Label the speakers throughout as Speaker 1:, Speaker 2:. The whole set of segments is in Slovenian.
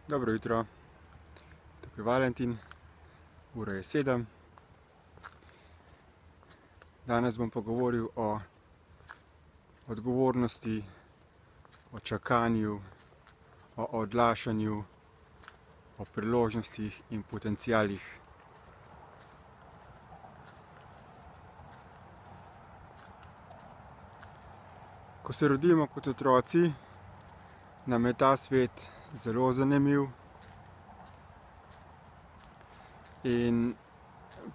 Speaker 1: Dobro jutro, tukaj je Valentin, ura je 7. Danes bom pogovoril o odgovornosti, o čakanju, o odlašanju, o priložnostih in potencialih. Ko se rodimo kot otroci, nam je ta svet zelo zanimiv in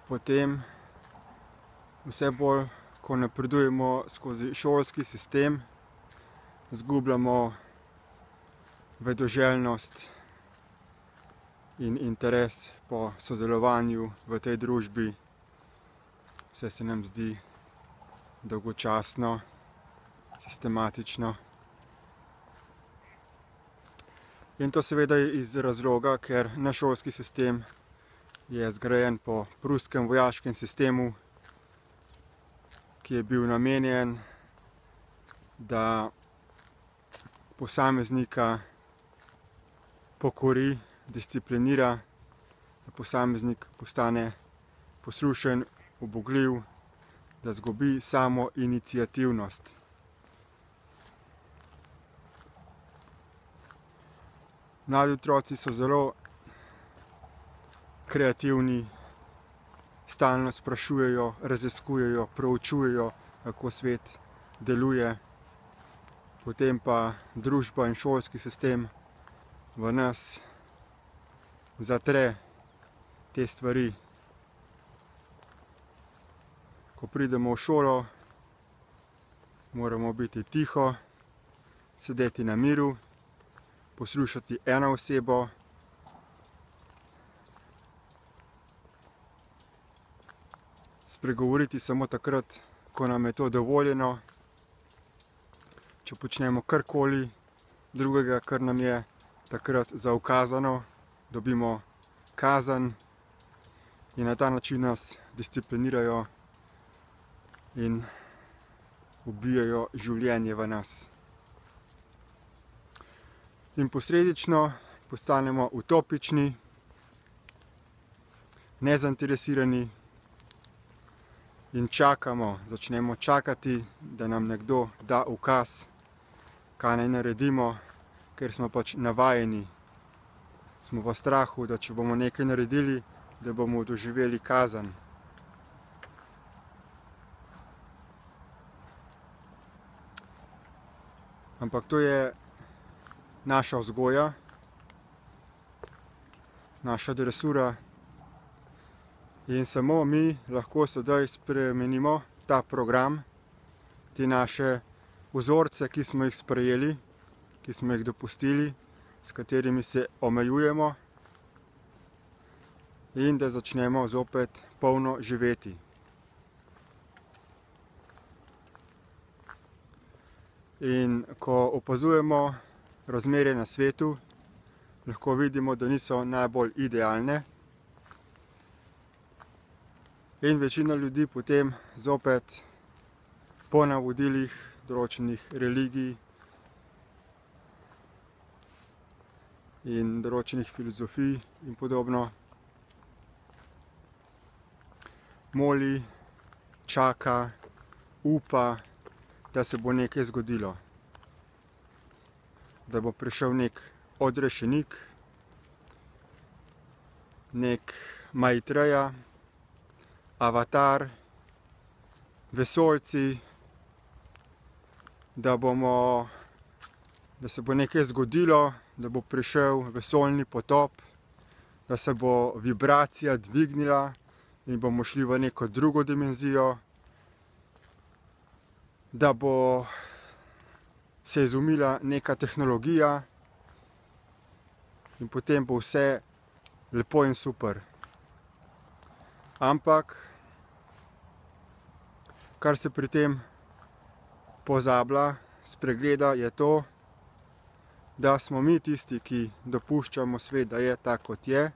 Speaker 1: potem vse bolj, ko napredujemo skozi šolski sistem, izgubljamo vedoželjnost in interes po sodelovanju v tej družbi. Vse se nam zdi dolgočasno, sistematično. In to seveda iz razloga, ker naš šolski sistem je zgrajen po pruskem vojaškem sistemu, ki je bil namenjen, da posameznika pokori, disciplinira, da posameznik postane poslušen, ubogljiv, da izgubi samo iniciativnost. Mladi otroci so zelo kreativni, stalno sprašujejo, raziskujejo, proučujejo, kako svet deluje. Potem pa družba in šolski sistem v nas zatre te stvari. Ko pridemo v šolo, moramo biti tiho, sedeti na miru, poslušati eno osebo, spregovoriti samo takrat, ko nam je to dovoljeno. Če počnemo karkoli drugega, kar nam je takrat zaukazano, dobimo kazen in na ta način nas disciplinirajo in ubijajo življenje v nas. In posledično postanemo utopični, nezainteresirani in začnemo čakati, da nam nekdo da ukaz, kaj naj naredimo, ker smo pač navajeni. Smo v strahu, da če bomo nekaj naredili, da bomo doživeli kazen. Ampak to je naša vzgoja, naša dresura in samo mi lahko sedaj spremenimo ta program, te naše vzorce, ki smo jih sprejeli, ki smo jih dopustili, s katerimi se omejujemo in da začnemo zopet polno živeti. In ko opazujemo razmere na svetu, lahko vidimo, da niso najbolj idealne. In večina ljudi potem zopet po navodilih določenih religij in določenih filozofij in podobno moli, čaka, upa, da se bo nekaj zgodilo. Da bo prišel nek odrešenik, nek Maitreja, avatar, vesoljci, da se bo nekaj zgodilo, da bo prišel vesoljni potop, da se bo vibracija dvignila in bomo šli v neko drugo dimenzijo, da bo se izumila neka tehnologija in potem bo vse lepo in super. Ampak, kar se pri tem pozablja, spregleda, je to, da smo mi tisti, ki dopuščamo svet, da je tak, kot je,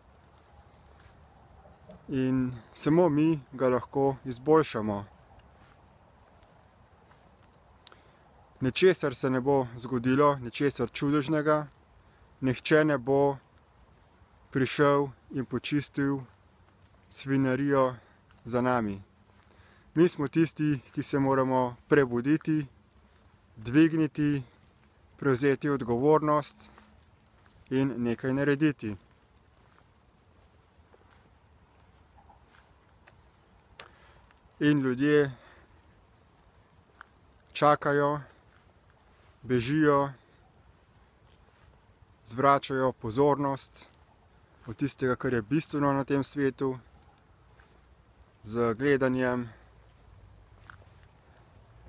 Speaker 1: in samo mi ga lahko izboljšamo. Ničesar se ne bo zgodilo, ničesar čudežnega, nihče ne bo prišel in počistil svinjarijo za nami. Mi smo tisti, ki se moramo prebuditi, dvigniti, prevzeti odgovornost in nekaj narediti. In ljudje čakajo, bežijo, zvračajo pozornost od tistega, kar je bistveno na tem svetu, z gledanjem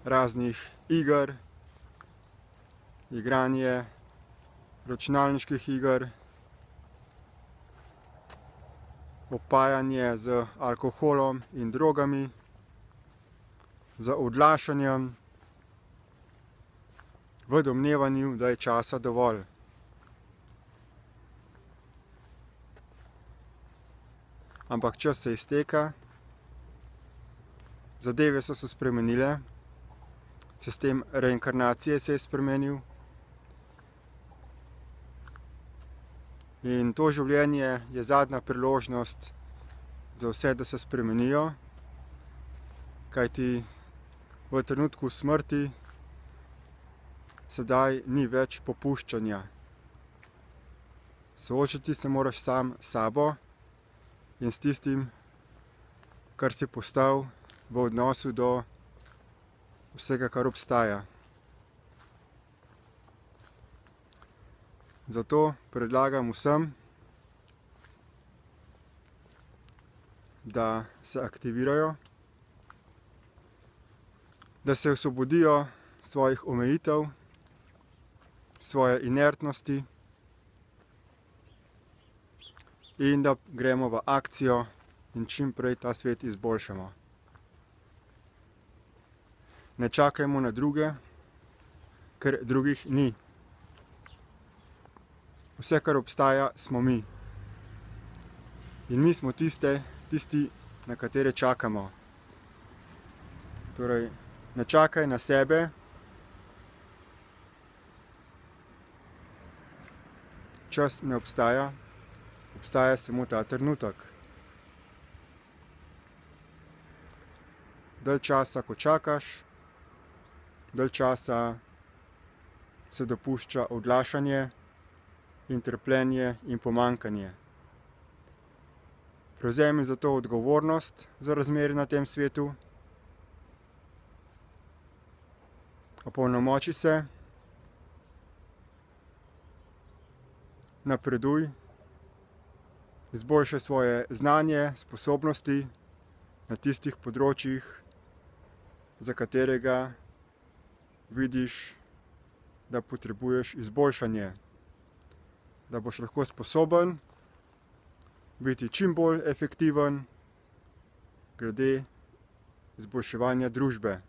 Speaker 1: raznih iger, igranje računalniških iger, opajanje z alkoholom in drogami, z odlašanjem, v domnevanju, da je časa dovolj. Ampak čas se izteka, zadeve so se spremenile, sistem reinkarnacije se je spremenil in to življenje je zadnja priložnost za vse, da se spremenijo, kajti v trenutku smrti sedaj ni več popuščanja. Soočiti se moraš sam s sabo in s tistim, kar si postal v odnosu do vsega, kar obstaja. Zato predlagam vsem, da se aktivirajo, da se osvobodijo svojih omejitev, svoje inertnosti in da gremo v akcijo in čim prej ta svet izboljšamo. Ne čakajmo na druge, ker drugih ni. Vse, kar obstaja, smo mi. In mi smo tisti, na katere čakamo. Torej, ne čakaj na sebe, čas ne obstaja, obstaja samo ta trenutek. Dalj časa, ko čakaš, dalj časa se dopušča odlašanje in trpljenje in pomanjkanje. Prevzemi za to odgovornost za razmere na tem svetu, opolnomoči se, napreduj, izboljšaj svoje znanje, sposobnosti na tistih področjih, za katerega vidiš, da potrebuješ izboljšanje, da boš lahko sposoben biti čim bolj efektiven glede izboljševanja družbe.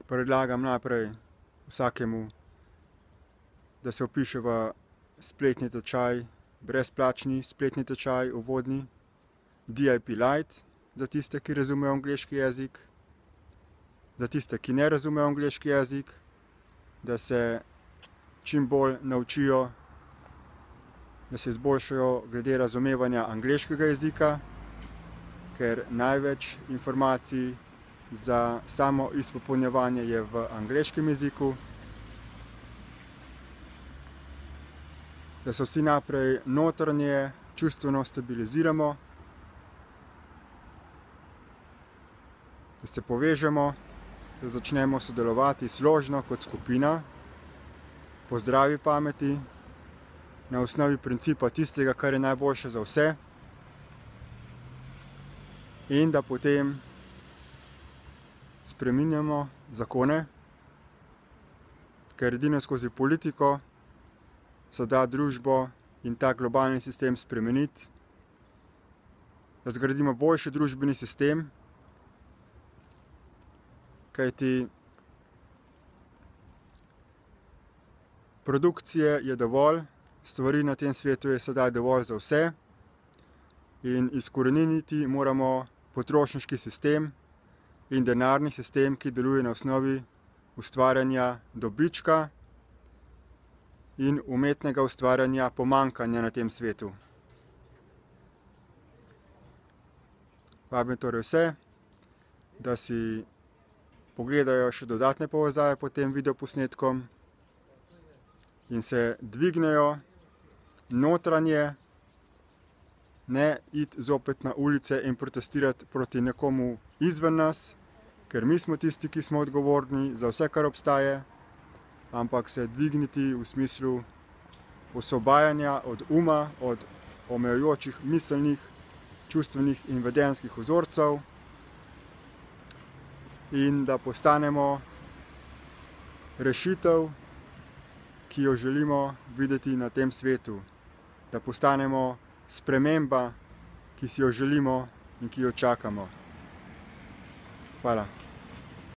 Speaker 1: Predlagam najprej vsakemu, da se vpiše v spletni tečaj, brezplačni spletni tečaj uvodni, DIP Lite, za tiste, ki razumejo angleški jezik, za tiste, ki ne razumejo angleški jezik, da se čim bolj naučijo, da se izboljšajo glede razumevanja angleškega jezika, ker največ informacij za samo izpopolnjevanje je v angleškem jeziku. Da se vsi naprej notranje čustveno stabiliziramo, da se povežemo, da začnemo sodelovati složno kot skupina, po zdravi pameti, na osnovi principa tistega, kar je najboljše za vse, in da potem spreminjamo zakone, ker edino skozi politiko se da družbo in ta globalni sistem spremeniti, da zgradimo boljši družbeni sistem, kajti produkcije je dovolj, stvari na tem svetu je sedaj dovolj za vse in izkoreniniti moramo potrošniški sistem in denarni sistem, ki deluje na osnovi ustvarjanja dobička in umetnega ustvarjanja pomanjkanja na tem svetu. Vabim torej vse, da si pogledajo še dodatne povezave pod tem videoposnetkom in se dvignejo notranje, ne iti zopet na ulice in protestirati proti nekomu izven nas, ker mi smo tisti, ki smo odgovorni za vse, kar obstaja, ampak se dvigniti v smislu osvobajanja od uma, od omejujočih miselnih, čustvenih in vedenjskih vzorcev in da postanemo rešitev, ki jo želimo videti na tem svetu. Da postanemo sprememba, ki si jo želimo in ki jo čakamo. Hvala.